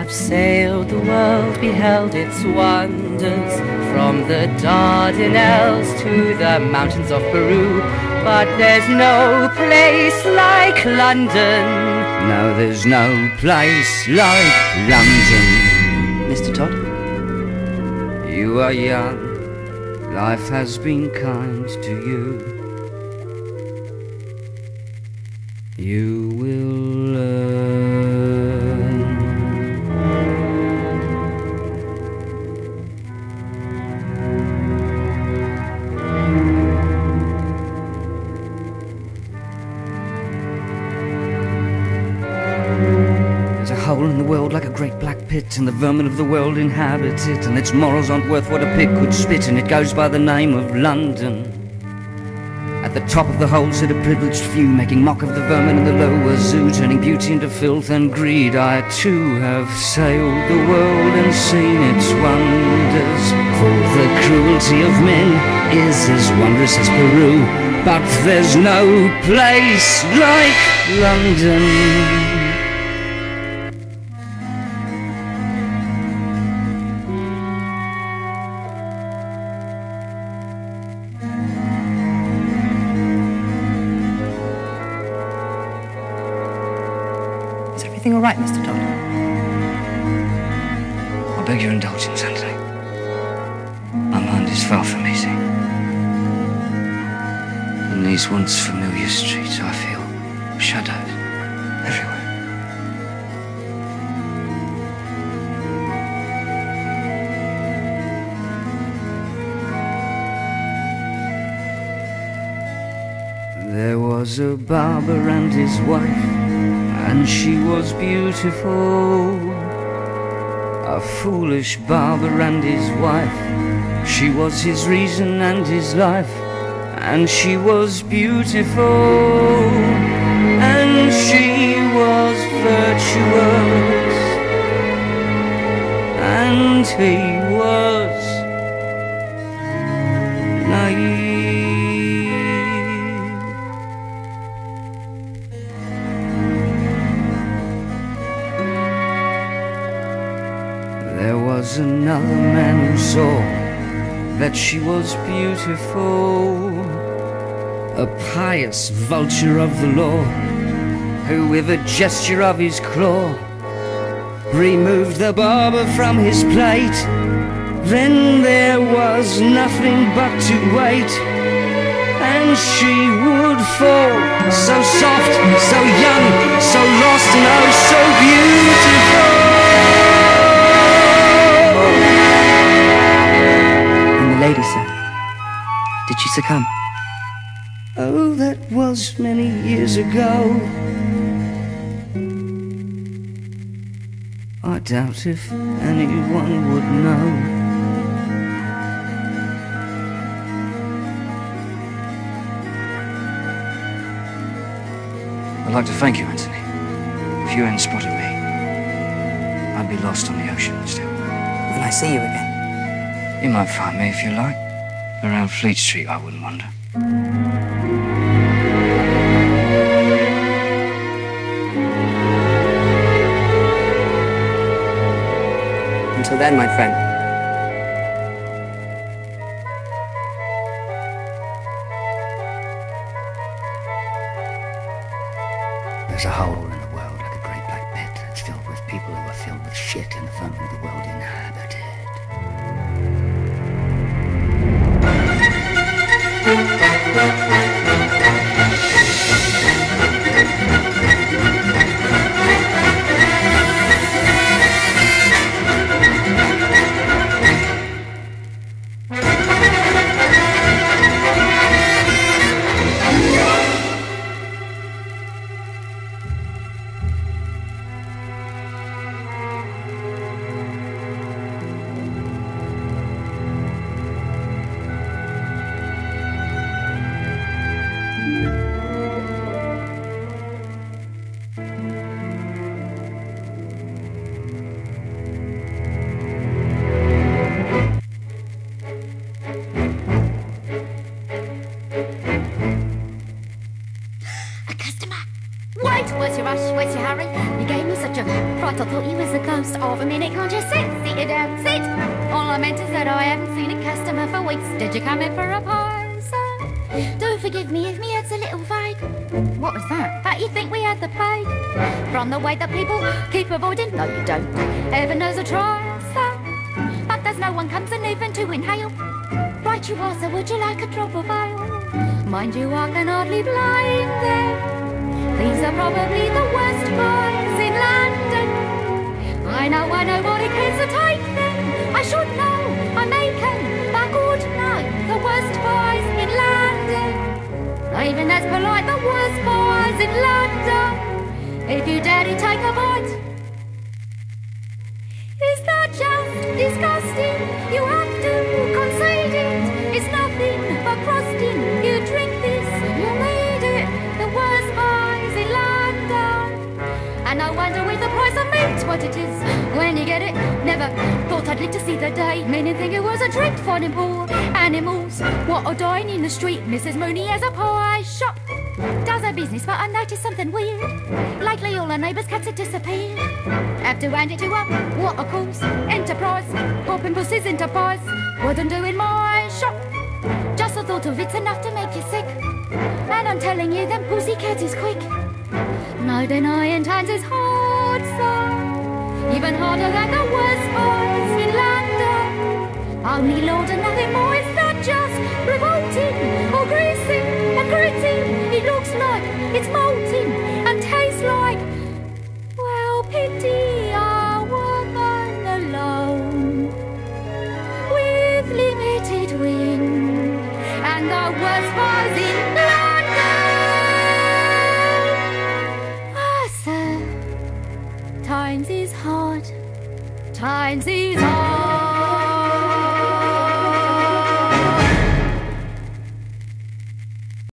have sailed the world, beheld its wonders, from the Dardanelles to the mountains of Peru. But there's no place like London. No, there's no place like London. Mr. Todd? You are young, life has been kind to you. You will learn. There's a hole in the world like a great black pit, and the vermin of the world inhabit it, and its morals aren't worth what a pig could spit, and it goes by the name of London. At the top of the hole sit a privileged few, making mock of the vermin in the lower zoo, turning beauty into filth and greed. I too have sailed the world and seen its wonders, for the cruelty of men is as wondrous as Peru. But there's no place like London. Is everything all right, Mr. Todd? I beg your indulgence, Anthony. My mind is far from easy. In these once familiar streets, I feel shadows everywhere. There was a barber and his wife, and she was beautiful. A foolish barber and his wife, she was his reason and his life, and she was beautiful, and she was virtuous, and he was naive. There was another man who saw that she was beautiful, a pious vulture of the law, who with a gesture of his claw removed the barber from his plate. Then there was nothing but to wait, and she would fall, so soft, so young, so lost, and oh so beautiful. Lady, sir. Did she succumb? Oh, that was many years ago. I doubt if anyone would know. I'd like to thank you, Anthony. If you hadn't spotted me, I'd be lost on the ocean still. Will I see you again? You might find me if you like. Around Fleet Street, I wouldn't wonder. Until then, my friend. There's a hole in the world like a great black pit. It's filled with people who are filled with shit, and the vermin of the world inhabit it. A customer. Wait, where's your rush? Where's your hurry? You gave me such a fright, I thought you was a ghost of a minute. Can't you sit? Sit you down, sit. All I meant is that I haven't seen a customer for weeks. Did you come in for a pie, sir? Do forgive me if me head's a little vague. What was that? That you think we had the plague? From the way that people keep avoiding? No, you don't. Heaven knows I try, sir. But there's no one comes in even to inhale. Right you are, sir, would you like a drop of ale? Mind you, I can hardly blame them. These are probably the worst pies in London. I know nobody cares to take them. I should know, I make them, but good no, the worst pies in London. Even as polite, the worst pies in London. If you dare to take a bite. Is that just disgusting? You have to concede it. It's nothing but crusting. You drink this, you need it. The worst pies in London. And I wonder with the price of meat what it is when you get it. Never thought I'd live to see the day. Many think it was a treat finding poor animals what are dying in the street. Mrs. Mooney has a pie shop, does her business, but I noticed something weird. Lately all her neighbours' cats have disappeared. Have to hand it to her, what a course, enterprise. Popping pussies into pies, wouldn't do in my shop. Just the thought of it's enough to make you sick. And I'm telling you, them pussycats is quick. No denying times is hard, sir. Even harder than the worst pies in London. Only Lord and nothing more, is that just revolting or greasy and gritty? It looks like it's molting and tastes like, well, pity a woman alone with limited wing and the worst pies in London. Ah, sir, times is hard, times is hard.